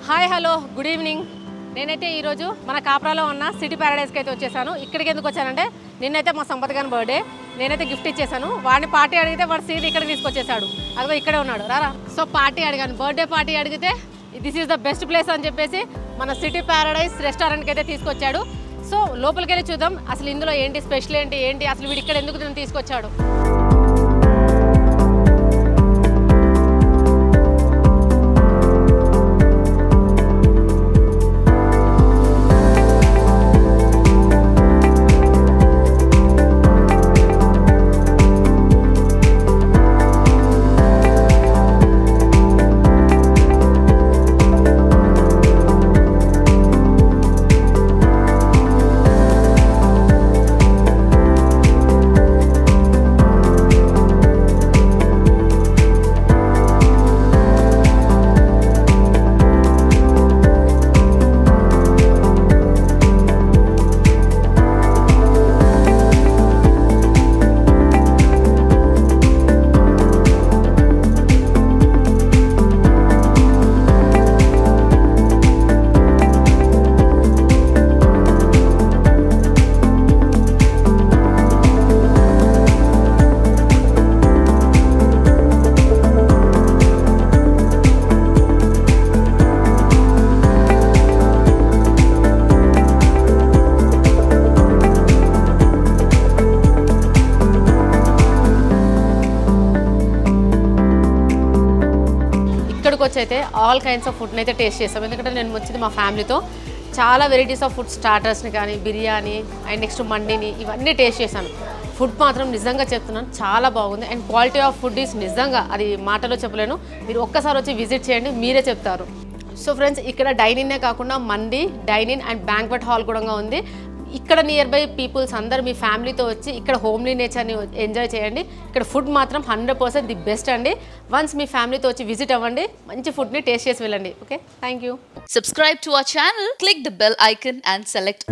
Hi hello good evening. నేనైతే ఈరోజు మన కాప్రాలో ఉన్న సిటీ ప్యారడైస్కి అయితే వచ్చేసాను. ఇక్కడికి ఎందుకు వచ్చానంటే నిన్నైతే మా సంపత్ గారి బర్త్డే, నేనైతే గిఫ్ట్ ఇచ్చేసాను. వాడిని పార్టీ అడిగితే వాడు సీట్ ఇక్కడ తీసుకొచ్చేసాడు. అదిగో ఇక్కడే ఉన్నాడు రారా. సో పార్టీ అడిగాను, బర్త్డే పార్టీ అడిగితే this is the best place అని చెప్పేసి మన సిటీ ప్యారడైస్ రెస్టారెంట్కి అయితే తీసుకొచ్చాడు. సో లోపలికి వెళ్ళి చూద్దాం అసలు ఇందులో ఏంటి స్పెషల్ ఏంటి అసలు వీడు ఇక్కడ ఎందుకు నన్ను తీసుకొచ్చాడు. అయితే ఆల్ కైండ్స్ ఆఫ్ ఫుడ్ని అయితే టేస్ట్ చేస్తాం. ఎందుకంటే నేను వచ్చింది మా ఫ్యామిలీతో. చాలా వెరైటీస్ ఆఫ్ ఫుడ్, స్టార్టర్స్ని కానీ, బిర్యానీ అండ్ నెక్స్ట్ మండీని ఇవన్నీ టేస్ట్ చేశాను. ఫుడ్ మాత్రం నిజంగా చెప్తున్నాను చాలా బాగుంది. And quality of food is నిజంగా అది మాటలో చెప్పలేను. మీరు ఒక్కసారి వచ్చి విజిట్ చేయండి, మీరే చెప్తారు. సో ఫ్రెండ్స్, ఇక్కడ డైనింగే కాకుండా mandi, dining and banquet hall కూడా ఉంది. ఇక్కడ నియర్ బై పీపుల్స్ అందరు మీ ఫ్యామిలీతో వచ్చి ఇక్కడ హోమ్లీ నేచర్ని ఎంజాయ్ చేయండి. ఇక్కడ ఫుడ్ మాత్రం 100% ది బెస్ట్ అండి. వన్స్ మీ ఫ్యామిలీతో వచ్చి విజిట్ అవ్వండి, మంచి ఫుడ్ని టేస్ట్ చేసి వెళ్ళండి. Okay, thank you. Subscribe to our channel, click the bell icon and select